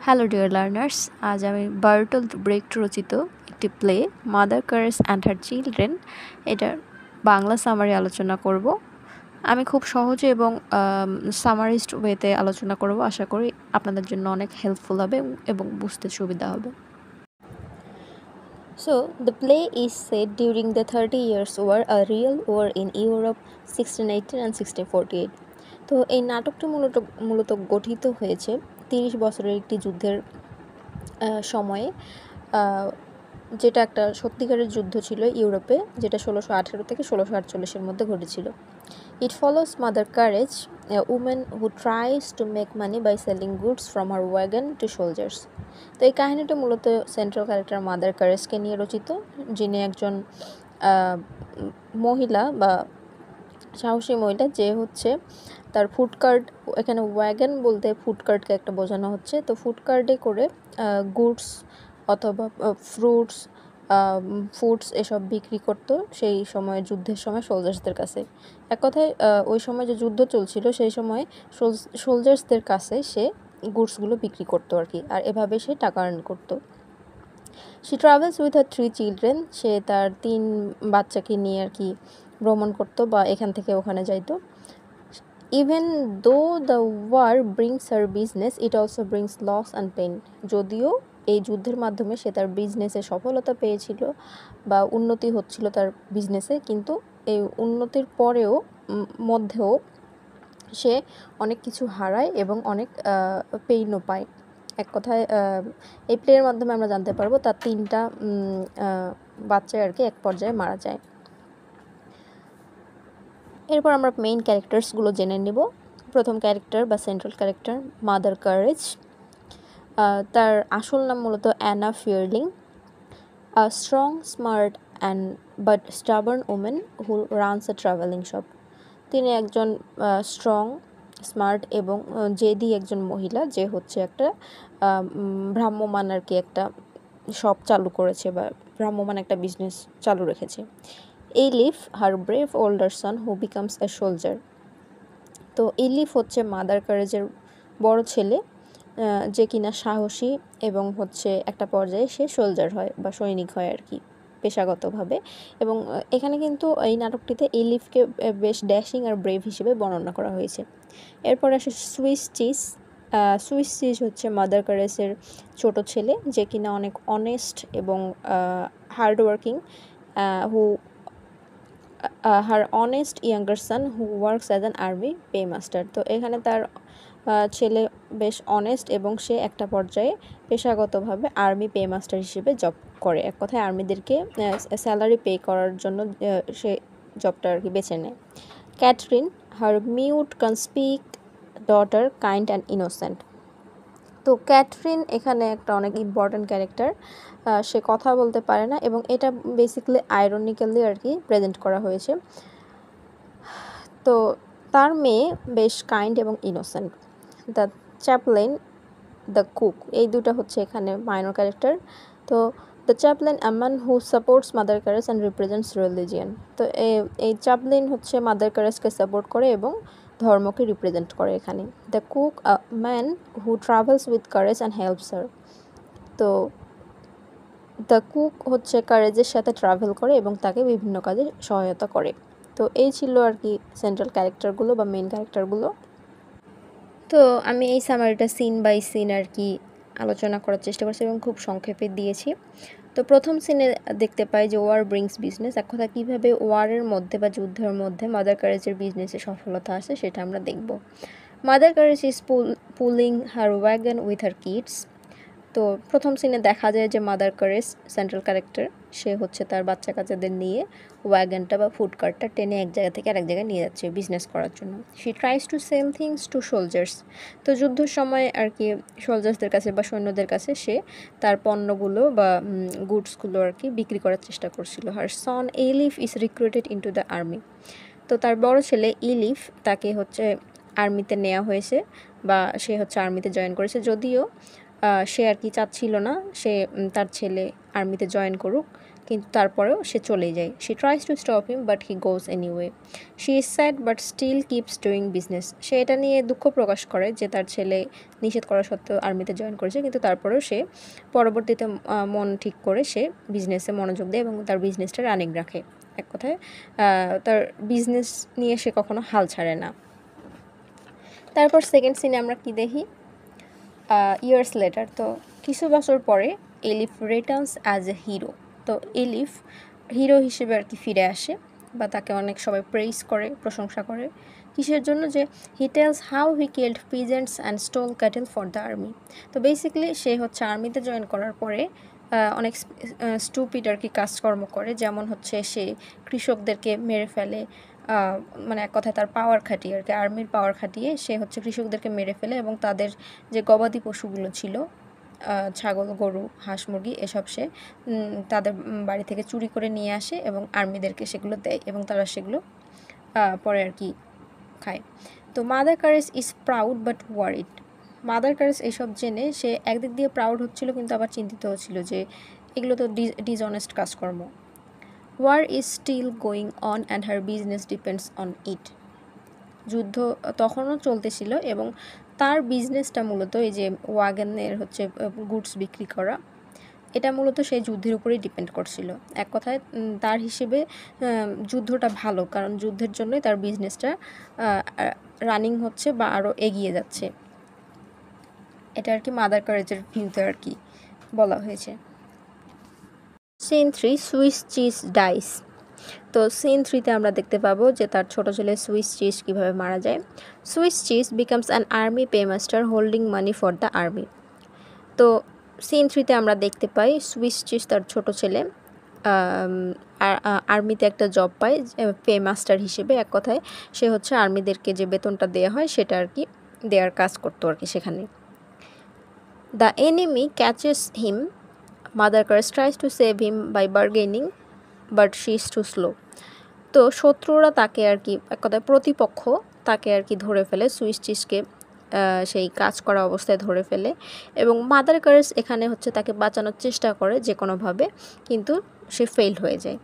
Hello dear learners, আজ আমি বার্টল্ট ব্রেক্ট রচিত একটি play mother Courage and her children এটার বাংলা সামারি আলোচনা করব। আমি খুব সহজে এবং সামারিস্ট ওয়েতে আলোচনা করব। আশা করি আপনাদের জন্য অনেক হেল্পফুল হবে এবং বুঝতে সুবিধা হবে। So, the play is set during the 30 Years' War, a real war in Europe 1618 and 1648. তো এই নাটকটি মূলত গঠিত হয়েছে 30 বছরের একটি যুদ্ধের সময়ে, যেটা একটা সত্যিকারের যুদ্ধ ছিল ইউরোপে, যেটা 1618 থেকে 1648-এর মধ্যে ঘটেছিল। It follows Mother Courage, a woman who tries to make money by selling goods from her wagon to soldiers. তো এই কাহিনীটা মূলত সেন্ট্রাল ক্যারেক্টার মাদার কারেজকে নিয়ে রচিত, যিনি একজন মহিলা বা সাহসী মহিলা, যে হচ্ছে তার ফুডকার্ট, এখানে ওয়াগন বলতে ফুডকার্টকে একটা বোঝানো হচ্ছে। তো ফুডকার্টে করে গুডস অথবা ফুডস এসব বিক্রি করতো সেই সময়, যুদ্ধের সময় সোলজার্সদের কাছে। এক কথায় ওই সময় যে যুদ্ধ চলছিল সেই সময় সোলজার্সদের কাছে সে গুডসগুলো বিক্রি করতো আর কি, আর এভাবে সে টাকা আর্ন করতো। She travels with her 3 children, সে তার 3 বাচ্চাকে নিয়ে আর কি ভ্রমণ করতো বা এখান থেকে ওখানে যাইতো। Even though the war brings her business, it also brings loss and pain. যদিও এই যুদ্ধের মাধ্যমে সে তার বিজনেসে সফলতা পেয়েছিল বা উন্নতি হচ্ছিল তার বিজনেসে, কিন্তু এই উন্নতির পরেও মধ্যেও সে অনেক কিছু হারায় এবং অনেক পেইনও পায়। এক কথায় এই প্লের মাধ্যমে আমরা জানতে পারবো তার 3টা বাচ্চা আর কি এক পর্যায়ে মারা যায়। এরপর আমরা মেইন ক্যারেক্টার্সগুলো জেনে নিব। প্রথম ক্যারেক্টার বা সেন্ট্রাল ক্যারেক্টার মাদার কারেজ। তার আসল নাম মূলত Anna Fierling, a strong, smart and but stubborn women who runs a travelling shop. তিনি একজন স্ট্রং, স্মার্ট এবং জেদি একজন মহিলা, যে হচ্ছে একটা ভ্রাম্যমান আর কি একটা শপ চালু করেছে বা ভ্রাম্যমান একটা বিজনেস চালু রেখেছে। Eilif, her brave older son who becomes a soldier. তো এলিফ হচ্ছে মাদার কারেজের বড় ছেলে, যে কিনা সাহসী এবং হচ্ছে একটা পর্যায়ে সে সোলজার হয় বা সৈনিক হয় আর কি পেশাগতভাবে। এবং এখানে কিন্তু এই নাটকটিতে এলিফকে বেশ ড্যাশিং আর ব্রেভ হিসেবে বর্ণনা করা হয়েছে। এরপর আসে সুইস চিজ হচ্ছে মাদার কারেজের ছোট ছেলে, যে কিনা অনেক অনেস্ট এবং hardworking, who her honest younger son who works as an army paymaster. তো এখানে তার ছেলে বেশ অনেস্ট এবং সে একটা পর্যায়ে পেশাগতভাবে আর্মি পেমাস্টার হিসেবে জব করে। এক কথায় আর্মিদেরকে স্যালারি পে করার জন্য সে জবটা আর কি বেছে নেয়। ক্যাথরিন, হার মিউট কনস্পিক ডটার, কাইন্ড অ্যান্ড ইনোসেন্ট। তো ক্যাথরিন এখানে একটা অনেক ইম্পর্ট্যান্ট ক্যারেক্টার। সে কথা বলতে পারে না এবং এটা বেসিক্যালি আইরনিক্যালি আর কি প্রেজেন্ট করা হয়েছে। তো তার মেয়ে বেশ কাইন্ড এবং innocent. The chaplain, the cook, এই দুটো হচ্ছে এখানে মাইনর ক্যারেক্টার। তো the chaplain, a man who supports Mother Courage and represents religion. তো এই চ্যাপলেন হচ্ছে মাদার কারেজকে সাপোর্ট করে এবং ধর্মকে রিপ্রেজেন্ট করে এখানে। The cook, a man who travels with courage and helps her. তো দ্য কুক হচ্ছে কারেজের সাথে ট্রাভেল করে এবং তাকে বিভিন্ন কাজে সহায়তা করে। তো এই ছিল আর কি সেন্ট্রাল ক্যারেক্টারগুলো বা মেন ক্যারেক্টারগুলো। তো আমি এই সামারিটা সিন বাই সিন আর কি আলোচনা করার চেষ্টা করছি এবং খুব সংক্ষেপে দিয়েছি। তো প্রথম সিনে দেখতে পাই যে ওয়ার ব্রিংস বিজনেস, এক কথা কীভাবে ওয়ারের মধ্যে বা যুদ্ধের মধ্যে মাদার কারেজের বিজনেসে সফলতা আসে সেটা আমরা দেখব। Mother Courage is pulling her wagon with her kids. তো প্রথম সিনে দেখা যায় যে মাদার কারেজ সেন্ট্রাল ক্যারেক্টার, সে হচ্ছে তার বাচ্চা কাচ্চাদের নিয়ে ওয়াগনটা বা ফুড কার্টটা টেনে এক জায়গা থেকে আরেক জায়গায় নিয়ে যাচ্ছে বিজনেস করার জন্য। She tries to sell things to soldiers. তো যুদ্ধের সময় আর কি সোলজার্সদের কাছে বা সৈন্যদের কাছে সে তার পণ্যগুলো বা গুডসগুলো আর কি বিক্রি করার চেষ্টা করছিল। Her son Eilif is recruited into the army. তো তার বড় ছেলে ইলিফ, তাকে হচ্ছে আর্মিতে নেওয়া হয়েছে বা সে হচ্ছে আর্মিতে জয়েন করেছে, যদিও সে আর কি চাচ্ছিল না সে তার ছেলে আর্মিতে জয়েন করুক, কিন্তু তারপরেও সে চলে যায়। She tries to stop him but he goes anyway. She is sad but still keeps doing business. সে এটা নিয়ে দুঃখ প্রকাশ করে যে তার ছেলে নিষেধ করা সত্ত্বেও আর্মিতে জয়েন করেছে, কিন্তু তারপরেও সে পরবর্তীতে মন ঠিক করে সে বিজনেসে মনোযোগ দেয় এবং তার বিজনেসটা রানিং রাখে। এক কথায় তার বিজনেস নিয়ে সে কখনো হাল ছাড়ে না। তারপর সেকেন্ড সিনে আমরা কি দেখি, ইয়ার্স লেটার। তো কিছু বছর পরে এলিফ রিটার্নস অ্যাজ এ হিরো। তো এলিফ হিরো হিসেবে আর কি ফিরে আসে, বা তাকে অনেক সবাই প্রেইজ করে, প্রশংসা করে। কিসের জন্য? যে he tells how he killed peasants and stole cattle for the army. তো বেসিক্যালি সে হচ্ছে আর্মিতে জয়েন করার পরে অনেক স্টুপিড আর কি কাজকর্ম করে, যেমন হচ্ছে সে কৃষকদেরকে মেরে ফেলে, মানে এক কথায় তার পাওয়ার খাটিয়ে আর কি, আর্মির পাওয়ার খাটিয়ে সে হচ্ছে কৃষকদেরকে মেরে ফেলে এবং তাদের যে গবাদি পশুগুলো ছিল, ছাগল, গরু, হাঁস, মুরগি, এসব সে তাদের বাড়ি থেকে চুরি করে নিয়ে আসে এবং আর্মিদেরকে সেগুলো দেয় এবং তারা সেগুলো পরে আর কি খায়। তো mother Courage is proud but worried. Mother courage এইসব জেনে সে একদিক দিয়ে প্রাউড হচ্ছিল, কিন্তু আবার চিন্তিত হচ্ছিল যে এগুলো তো ডিসঅনেস্ট কাজকর্ম। War is still going on and her business depends on it. যুদ্ধ তখনও চলতেছিল এবং তার বিজনেসটা মূলত এই যে ওয়াগনের হচ্ছে গুডস বিক্রি করা, এটা মূলত সেই যুদ্ধের উপরেই ডিপেন্ড করছিল। এক কথায় তার হিসেবে যুদ্ধটা ভালো, কারণ যুদ্ধের জন্যই তার বিজনেসটা রানিং হচ্ছে বা আরও এগিয়ে যাচ্ছে। এটা আর কি মাদার কারেজের ভিউতে আর কি বলা হয়েছে। Scene 3, Swiss cheese dies. তো সিন 3তে আমরা দেখতে পাবো যে তার ছোটো ছেলে সুইস চিজ কীভাবে মারা যায়। Swiss Cheese becomes an army paymaster holding money for the army. তো সিন 3তে আমরা দেখতে পাই সুইস চিজ তার ছোটো ছেলে আর্মিতে একটা জব পায় পেমাস্টার হিসেবে। এক কথায় সে হচ্ছে আর্মিদেরকে যে বেতনটা দেওয়া হয় সেটা আর কি দেওয়ার কাজ করতো আর কি সেখানে। The enemy catches him, Mother Courage tries to save him by bargaining but she is too slow. তো শত্রুরা তাকে আর কি, এক কথায় প্রতিপক্ষ তাকে আর কি ধরে ফেলে, সুইস চিজকে সেই কাজ করা অবস্থায় ধরে ফেলে এবং মাদার কারেজ এখানে হচ্ছে তাকে বাঁচানোর চেষ্টা করে যে কোনোভাবে, কিন্তু সে ফেইল হয়ে যায়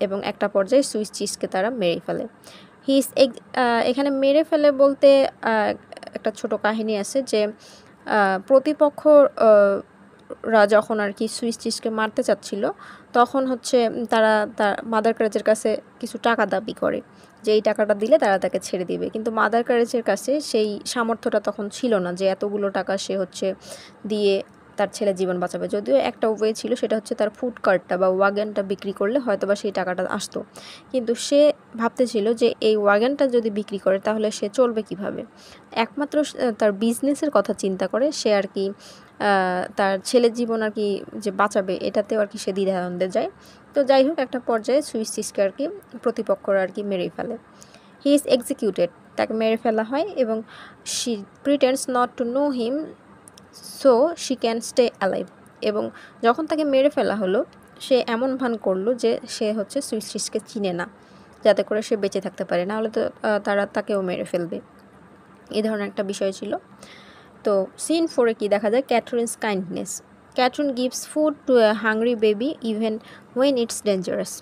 এবং একটা পর্যায়ে সুইস চিজকে তারা মেরে ফেলে। এখানে মেরে ফেলে বলতে একটা ছোট কাহিনী আছে যে প্রতিপক্ষরা যখন আর কি সুইস চিজকে মারতে চাচ্ছিল তখন হচ্ছে তারা তার মাদার কারেজের কাছে কিছু টাকা দাবি করে যে এই টাকাটা দিলে তারা তাকে ছেড়ে দিবে, কিন্তু মাদার কারেজের কাছে সেই সামর্থ্যটা তখন ছিল না যে এতগুলো টাকা সে হচ্ছে দিয়ে তার ছেলে জীবন বাঁচাবে। যদিও একটা ওয়ে ছিল, সেটা হচ্ছে তার ফুড কার্টটা বা ওয়াগনটা বিক্রি করলে হয়তো বা সেই টাকাটা আসতো, কিন্তু সে ভাবতেছিল যে এই ওয়াগনটা যদি বিক্রি করে তাহলে সে চলবে কিভাবে। একমাত্র তার বিজনেসের কথা চিন্তা করে সে আর কি তার ছেলের জীবন আর কি যে বাঁচাবে এটাতেও আর কি সে দ্বিধাদ্বন্দ্বে যায়। তো যাই হোক, একটা পর্যায়ে সুইস চিজকে আর কি প্রতিপক্ষরা আর কি মেরেই ফেলে। হি ইজ এক্সিকিউটেড, তাকে মেরে ফেলা হয় এবং she প্রিটেন্ডস not to know him so she can stay alive. এবং যখন তাকে মেরে ফেলা হলো সে এমন ভান করলো যে সে হচ্ছে সুইস চিজকে চিনে না, যাতে করে সে বেঁচে থাকতে পারে, নাহলে তো তারা তাকেও মেরে ফেলবে। এই ধরনের একটা বিষয় ছিল। তো সিন 4-এ কি দেখা যায়, Kattrin's kindness. Kattrin gives food to a hungry baby even when it's dangerous.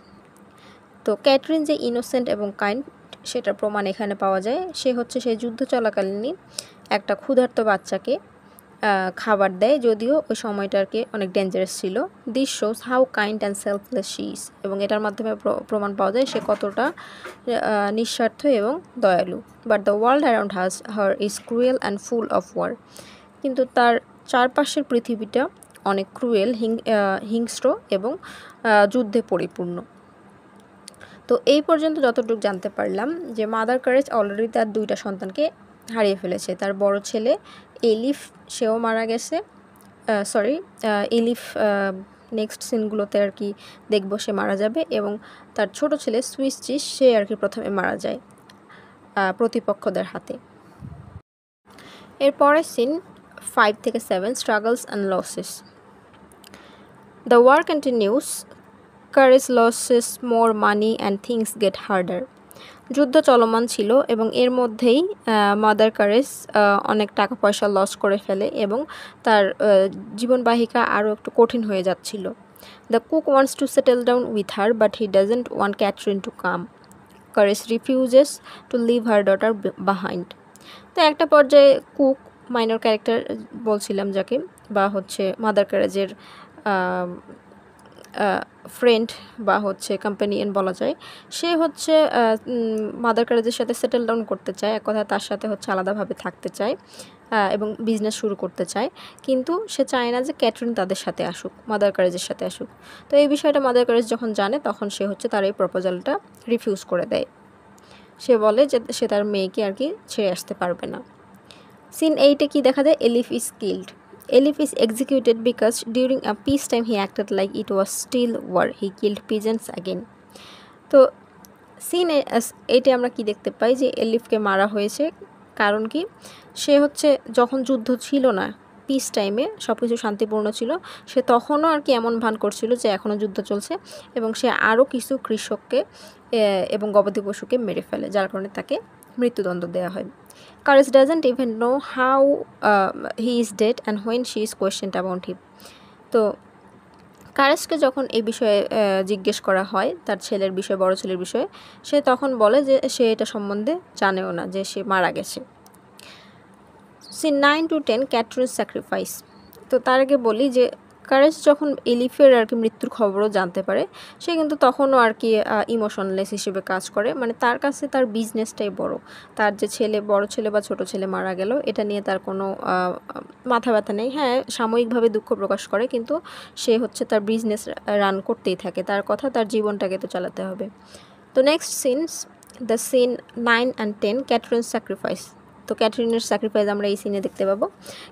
তো ক্যাথরিন যে ইনোসেন্ট এবং কাইন্ড সেটার প্রমাণ এখানে পাওয়া যায়। সে হচ্ছে সেই যুদ্ধ চলাকালীনই একটা ক্ষুধার্ত বাচ্চাকে খাবার দেয়, যদিও ওই সময়টা আর কি অনেক ডেঞ্জারাস ছিল। This shows how kind and selfless she is. এবং এটার মাধ্যমে প্রমাণ পাওয়া যায় সে কতটা নিঃস্বার্থ এবং দয়ালু। But the world around her is cruel and full of war. কিন্তু তার চারপাশের পৃথিবীটা অনেক ক্রুয়েল, হিংস্র এবং যুদ্ধে পরিপূর্ণ। তো এই পর্যন্ত যতটুকু জানতে পারলাম যে মাদার কারেজ অলরেডি তার 2টা সন্তানকে হারিয়ে ফেলেছে। তার বড় ছেলে এলিফ, সেও মারা গেছে। এলিফ নেক্সট সিনগুলোতে আর কি দেখবো সে মারা যাবে, এবং তার ছোট ছেলে সুইস চিজ সে আর কি প্রথমে মারা যায় প্রতিপক্ষদের হাতে। এরপরের সিন 5 থেকে 7, struggles and losses. The war continues, Courage loses more money and things get harder. যুদ্ধ চলমান ছিল এবং এর মধ্যেই মাদার কারেজ অনেক টাকা পয়সা লস করে ফেলে এবং তার জীবনবাহিকা আরও একটু কঠিন হয়ে যাচ্ছিল। The cook wants to settle down with her but he doesn't want Catherine to come. Courage refuses to leave her daughter behind. তো একটা পর্যায়ে কুক, মাইনর ক্যারেক্টার বলছিলাম যাকে, বা হচ্ছে মাদার ক্যারেজের ফ্রেন্ড বা হচ্ছে কম্প্যানিয়ন বলা যায়, সে হচ্ছে মাদার ক্যারেজের সাথে সেটেল ডাউন করতে চায়, এক কথা তার সাথে হচ্ছে আলাদাভাবে থাকতে চায় এবং বিজনেস শুরু করতে চায়, কিন্তু সে চায় না যে ক্যাথরিন তাদের সাথে আসুক, মাদার ক্যারেজের সাথে আসুক। তো এই বিষয়টা মাদার ক্যারেজ যখন জানে তখন সে হচ্ছে তার এই প্রপোজালটা রিফিউজ করে দেয়। সে বলে যে সে তার মেয়েকে আর কি ছেড়ে আসতে পারবে না। সিন 8-এ কি দেখা যায়? Eilif is killed. Eilif is executed because during a peacetime he acted like it was still war. He killed peasants again. তো সিন 8-এ আমরা কি দেখতে পাই যে এলিফকে মারা হয়েছে। কারণ কি? সে হচ্ছে যখন যুদ্ধ ছিল না, পিস টাইমে সব কিছু শান্তিপূর্ণ ছিল, সে তখনও আর কি এমন ভান করছিল যে এখনও যুদ্ধ চলছে, এবং সে আরও কিছু কৃষককে এবং গবাদি পশুকে মেরে ফেলে, যার কারণে তাকে মৃত্যুদণ্ড দেওয়া হয়। Courage doesn't even know how he is dead and when she is কোয়েশ্চেন্ড about him. তো কারেজকে যখন এই বিষয়ে জিজ্ঞেস করা হয়, তার ছেলের বিষয়ে, বড় ছেলের বিষয়ে, সে তখন বলে যে সে এটা সম্বন্ধে জানেও না, যে সে মারা গেছে। Scene 9-10 Kattrin's sacrifice. তো তার আগে বলি যে কারেজ যখন এলিফের আর কি মৃত্যুর খবরও জানতে পারে, সে কিন্তু তখনও আর কি ইমোশনলেস হিসেবে কাজ করে। মানে তার কাছে তার বিজনেসটাই বড়। তার যে ছেলে, বড় ছেলে বা ছোট ছেলে মারা গেল, এটা নিয়ে তার কোনো মাথা ব্যথা নেই। হ্যাঁ, সাময়িকভাবে দুঃখ প্রকাশ করে, কিন্তু সে হচ্ছে তার বিজনেস রান করতেই থাকে। তার কথা, তার জীবনটাকে তো চালাতে হবে। তো next scenes, the scene 9 and 10 Kattrin's sacrifice. তো ক্যাথরিনের স্যাক্রিফাইস আমরা এই সিনে দেখতে পাবো।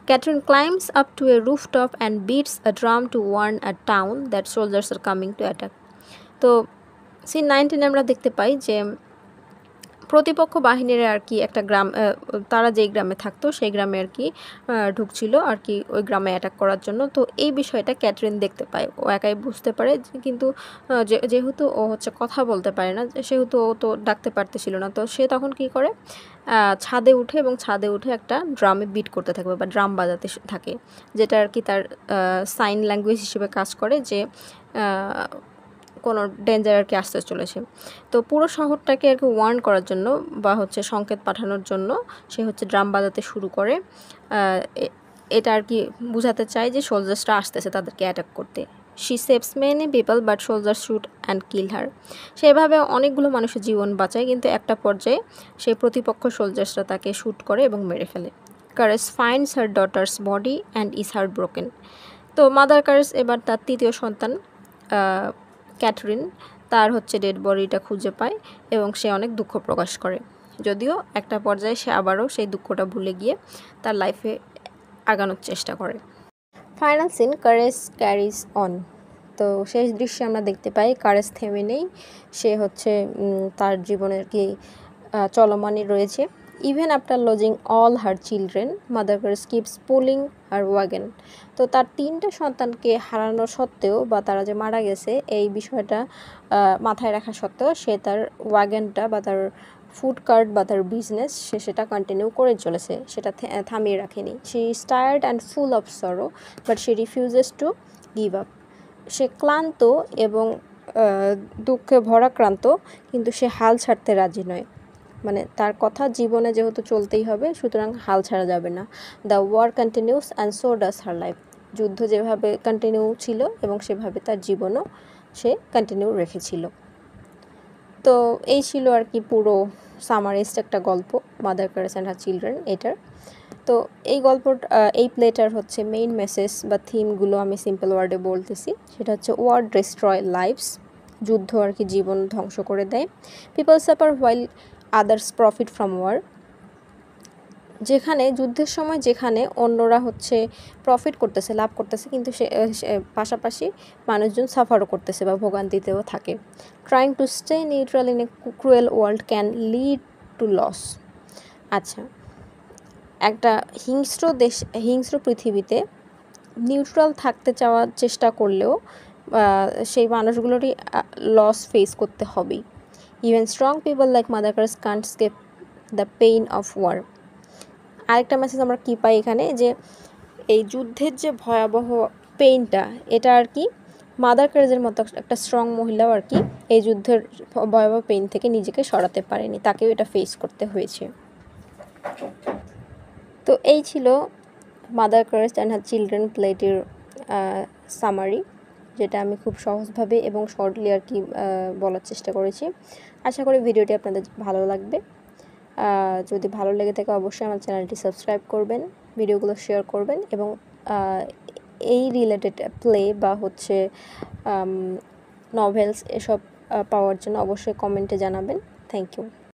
Kattrin climbs up to a rooftop and beats a drum to warn a town that soldiers are coming to attack. তো সিন 19 আমরা দেখতে পাই যে প্রতিপক্ষ বাহিনীর আর কি একটা গ্রাম, তারা যেই গ্রামে থাকতো সেই গ্রামে আর কি ঢুকছিল আর কি ওই গ্রামে অ্যাটাক করার জন্য। তো এই বিষয়টা ক্যাথরিন দেখতে পায়, ও একাই বুঝতে পারে, কিন্তু যেহেতু ও হচ্ছে কথা বলতে পারে না, সেহেতু ও তো ডাকতে পারতেছিল না। তো সে তখন কি করে, ছাদে উঠে, এবং ছাদে উঠে একটা ড্রামে বিট করতে থাকবে বা ড্রাম বাজাতে থাকে, যেটা আর কি তার সাইন ল্যাঙ্গুয়েজ হিসেবে কাজ করে, যে কোনো ডেঞ্জার আর কি আসতে চলেছে। তো পুরো শহরটাকে আর কি ওয়ার্ন করার জন্য বা হচ্ছে সংকেত পাঠানোর জন্য সে হচ্ছে ড্রাম বাজাতে শুরু করে। এটা আর কি বোঝাতে চায় যে সোলজার্সরা আসতেছে তাদেরকে অ্যাটাক করতে। She saves many people but soldiers shoot and kill her. সেভাবে অনেকগুলো মানুষের জীবন বাঁচায়, কিন্তু একটা পর্যায়ে সেই প্রতিপক্ষ সোলজার্সরা তাকে শ্যুট করে এবং মেরে ফেলে। Courage finds her daughters body and is heart broken. তো মাদার কারেজ এবার তার তৃতীয় সন্তান ক্যাথরিন, তার হচ্ছে ডেড বডিটা খুঁজে পায় এবং সে অনেক দুঃখ প্রকাশ করে। যদিও একটা পর্যায়ে সে আবারও সেই দুঃখটা ভুলে গিয়ে তার লাইফে আগানোর চেষ্টা করে। Final scene, Courage carries on. তো শেষ দৃশ্যে আমরা দেখতে পাই কারেজ থেমে নেই, সে হচ্ছে তার জীবনের কি চলমানই রয়েছে। Even after losing all her children, Mother Courage keeps pulling her wagon. তো তার 3টে সন্তানকে হারানো সত্ত্বেও, বা তারা যে মারা গেছে এই বিষয়টা মাথায় রাখা সত্ত্বেও, সে তার ওয়াগনটা বা তার ফুড কার্ট বা তার বিজনেস সে সেটা কন্টিনিউ করে চলেছে, সেটা থামিয়ে রাখেনি। She is tired and full of sorrow but she refuses to give up. সে ক্লান্ত এবং দুঃখে ভরাক্রান্ত, কিন্তু সে হাল ছাড়তে রাজি নয়। মানে তার কথা, জীবনে যেহেতু চলতেই হবে, সুতরাং হাল ছাড়া যাবে না। The war continues and so does her life. যুদ্ধ যেভাবে কন্টিনিউ ছিল এবং সেভাবে তার জীবনও সে কন্টিনিউ রেখেছিল। তো এই ছিল আর কি পুরো সামারাইজড একটা গল্প, mother Courage and her children এটার। তো এই এই প্লেটার হচ্ছে মেইন মেসেজ বা থিমগুলো আমি সিম্পল ওয়ার্ডে বলতেছি। সেটা হচ্ছে ওয়ার ডিস্ট্রয় লাইভস, যুদ্ধ আর কি জীবন ধ্বংস করে দেয়। People suffer while others profit from war. যেখানে যুদ্ধের সময় যেখানে অন্যরা হচ্ছে প্রফিট করতেছে, লাভ করতেছে, কিন্তু সে পাশাপাশি মানুষজন সাফারও করতেছে বা ভোগান্তিতেও থাকে। Trying to stay neutral in a cruel world can lead to loss. আচ্ছা, একটা হিংস্র পৃথিবীতে নিউট্রাল থাকতে চাওয়ার চেষ্টা করলেও সেই মানুষগুলোরই লস ফেস করতে হবেই। Even strong people like Mother Courage can't escape the pain of war. আরেকটা মেসেজ আমরা কী পাই এখানে, যে এই যুদ্ধের যে ভয়াবহ পেইনটা, এটা আর কি মাদার ক্যারেজের মতো একটা স্ট্রং মহিলাও আর কি এই যুদ্ধের ভয়াবহ পেইন থেকে নিজেকে সরাতে পারেনি, তাকেও এটা ফেস করতে হয়েছে। তো এই ছিল Mother Courage and her children প্লেটির সামারি, যেটা আমি খুব সহজভাবে এবং শর্টলি আর কি বলার চেষ্টা করেছি। আশা করি ভিডিওটি আপনাদের ভালো লাগবে। যদি ভালো লেগে থাকে অবশ্যই আমার চ্যানেলটি সাবস্ক্রাইব করবেন, ভিডিওগুলো শেয়ার করবেন এবং এই রিলেটেড প্লে বা হচ্ছে নভেলস এসব পাওয়ার জন্য অবশ্যই কমেন্টে জানাবেন। Thank you.